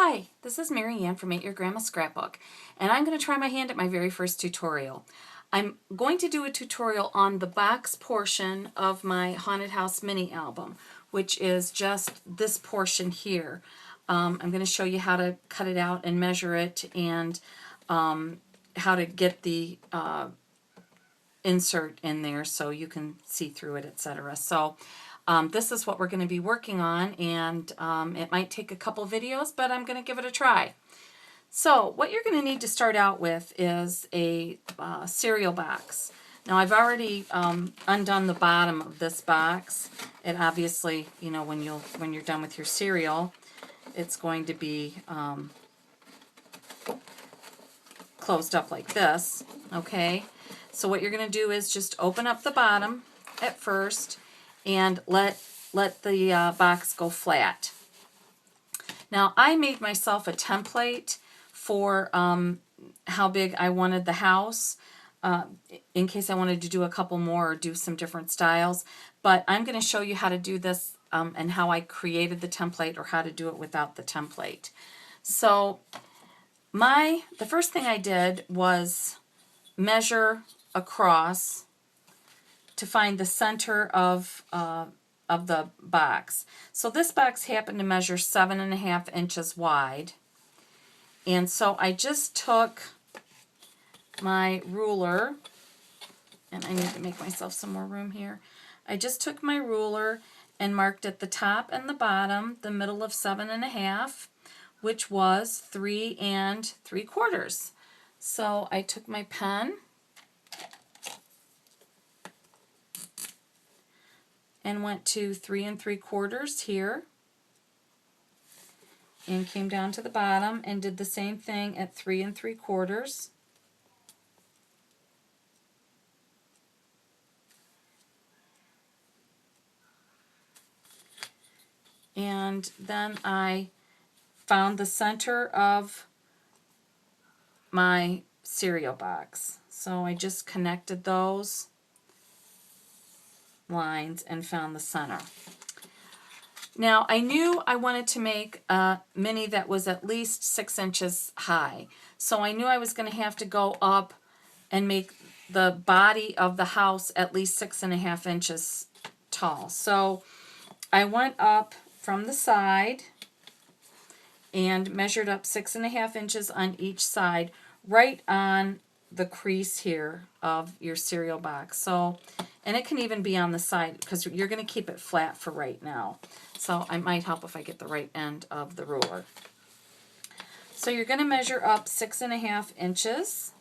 Hi, this is Mary Ann from Ain't Your Grandma's Scrapbook, and I'm going to try my hand at my very first tutorial. I'm going to do a tutorial on the box portion of my Haunted House mini album, which is just this portion here. I'm going to show you how to cut it out and measure it, and how to get the insert in there so you can see through it, etc. So this is what we're going to be working on, and it might take a couple videos, but I'm going to give it a try. So what you're going to need to start out with is a cereal box. Now I've already undone the bottom of this box. It obviously, you know, when you're done with your cereal, it's going to be closed up like this. Okay. So what you're going to do is just open up the bottom at first and let the box go flat. Now I made myself a template for how big I wanted the house, in case I wanted to do a couple more or do some different styles. But I'm going to show you how to do this and how I created the template, or how to do it without the template. So the first thing I did was measure across to find the center of the box. So this box happened to measure 7.5 inches wide. And so I just took my ruler, and I need to make myself some more room here. I just took my ruler and marked at the top and the bottom the middle of 7.5, which was 3 3/4. So I took my pen and went to 3 3/4 here, and came down to the bottom and did the same thing at 3 3/4. And then I found the center of my cereal box. So I just connected those lines and found the center. Now I knew I wanted to make a mini that was at least 6 inches high. So I knew I was going to have to go up and make the body of the house at least 6.5 inches tall. So I went up from the side and measured up 6.5 inches on each side, right on the crease here of your cereal box. So, and it can even be on the side, because you're going to keep it flat for right now. So it might help if I get the right end of the ruler. So you're going to measure up 6.5 inches.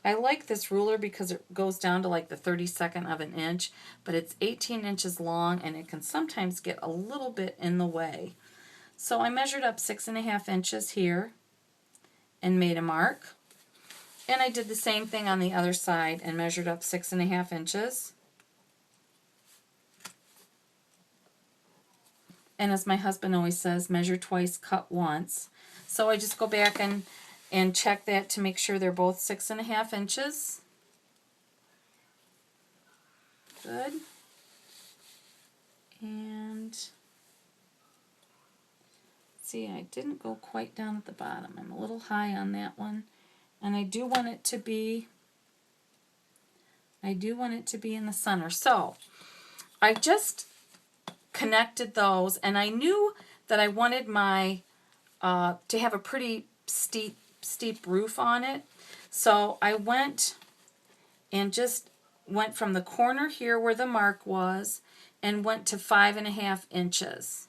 I like this ruler because it goes down to like the 32nd of an inch, but it's 18 inches long, and it can sometimes get a little bit in the way. So I measured up 6.5 inches here and made a mark. And I did the same thing on the other side and measured up 6.5 inches. And as my husband always says, measure twice, cut once. So I just go back and check that to make sure they're both 6.5 inches. Good. And see, I didn't go quite down at the bottom. I'm a little high on that one. And I do want it to be in the center. So I just connected those, and I knew that I wanted my to have a pretty steep roof on it. So I went from the corner here where the mark was and went to 5.5 inches.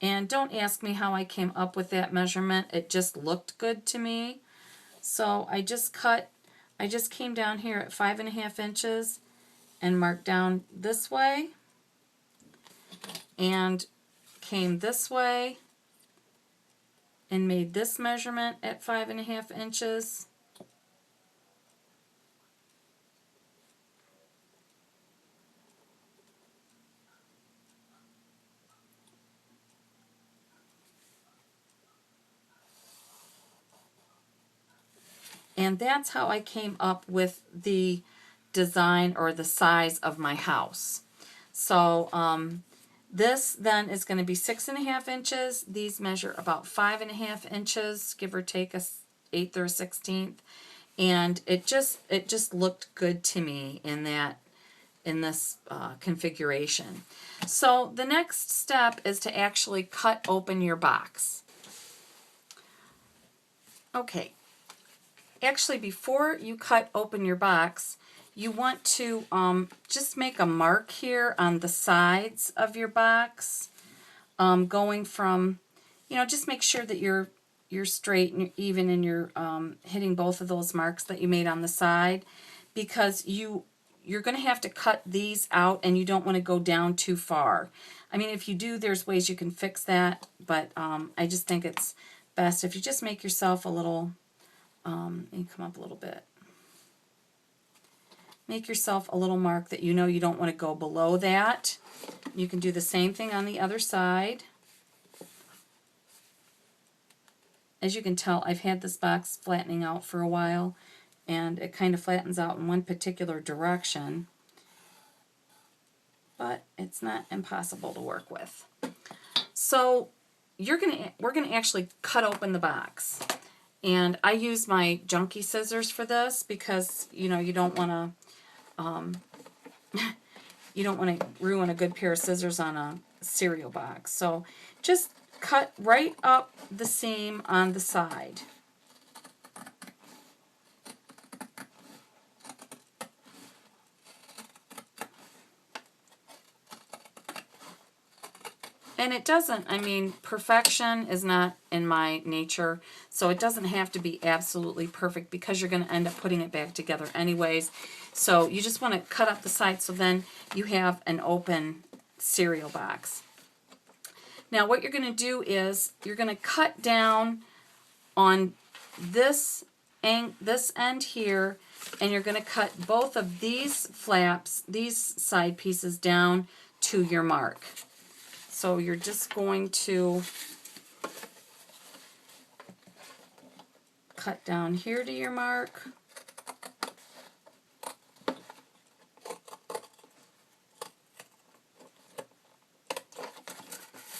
And don't ask me how I came up with that measurement. It just looked good to me. So I just came down here at 5.5 inches and marked down this way, and came this way and made this measurement at 5.5 inches. And that's how I came up with the design or the size of my house. So this then is going to be 6.5 inches. These measure about 5.5 inches, give or take a eighth or a 16th. And it just looked good to me in this configuration. So the next step is to actually cut open your box. Okay, actually before you cut open your box, you want to just make a mark here on the sides of your box, going from, just make sure that you're straight and even and you're hitting both of those marks that you made on the side, because you're going to have to cut these out and you don't want to go down too far. I mean, if you do, there's ways you can fix that, but I just think it's best if you just make yourself a little, let me come up a little bit. Make yourself a little mark that you don't want to go below that. You can do the same thing on the other side. As you can tell, I've had this box flattening out for a while, and it kind of flattens out in one particular direction, but it's not impossible to work with. So we're gonna actually cut open the box, and I use my junky scissors for this because you don't want to ruin a good pair of scissors on a cereal box. So just cut right up the seam on the side. And it doesn't, perfection is not in my nature, so it doesn't have to be absolutely perfect because you're going to end up putting it back together anyways. So you just want to cut up the sides so then you have an open cereal box. Now what you're going to do is you're going to cut down on this end here, and you're going to cut both of these flaps, these side pieces, down to your mark. So you're just going to cut down here to your mark.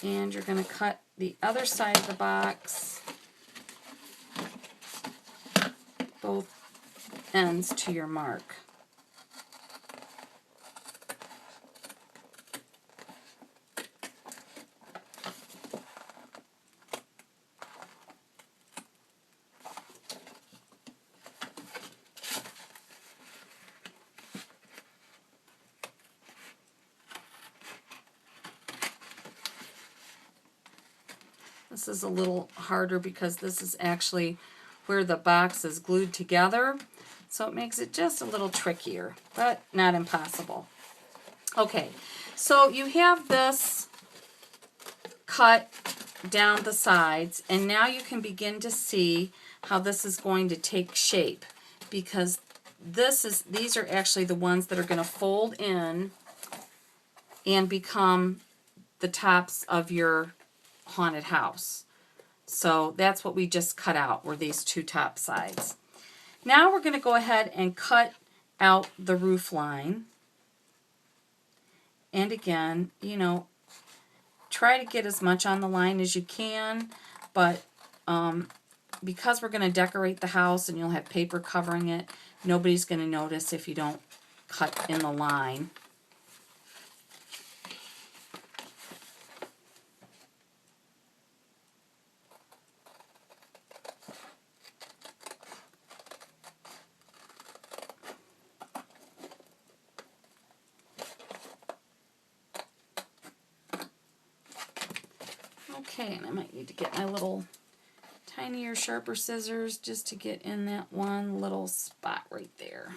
And you're going to cut the other side of the box, both ends to your mark. This is a little harder because this is actually where the box is glued together, so it makes it just a little trickier, but not impossible. Okay, so you have this cut down the sides, and now you can begin to see how this is going to take shape, because these are actually the ones that are going to fold in and become the tops of your haunted house. So that's what we just cut out, were these two top sides. Now we're going to go ahead and cut out the roof line. And again, try to get as much on the line as you can, but because we're going to decorate the house and you'll have paper covering it, nobody's going to notice if you don't cut in the line. Okay, and I might need to get my little tinier, sharper scissors just to get in that one little spot right there.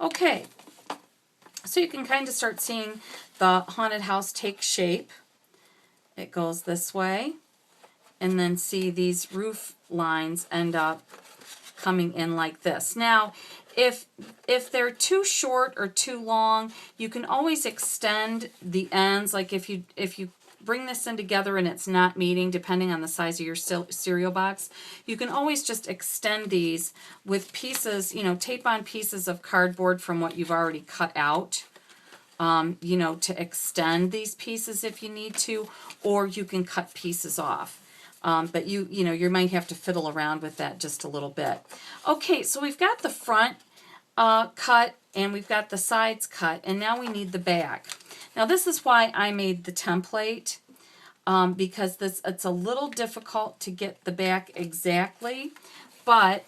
Okay, so you can kind of start seeing the haunted house take shape. It goes this way, and then see these roof lines end up coming in like this. Now, if they're too short or too long, you can always extend the ends. Like if you bring this in together and it's not meeting, depending on the size of your cereal box, you can always just extend these with pieces, you know, tape on pieces of cardboard from what you've already cut out, you know, to extend these pieces if you need to, or you can cut pieces off. But you know, you might have to fiddle around with that just a little bit. Okay, so we've got the front cut and we've got the sides cut, and now we need the back. Now this is why I made the template, because it's a little difficult to get the back exactly, but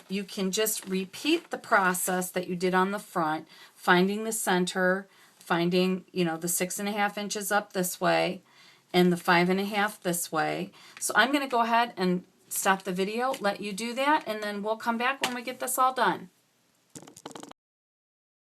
you can just repeat the process that you did on the front, finding the center, finding, you know, the 6.5 inches up this way and the 5.5 this way. So I'm going to go ahead and stop the video, let you do that, and then we'll come back when we get this all done.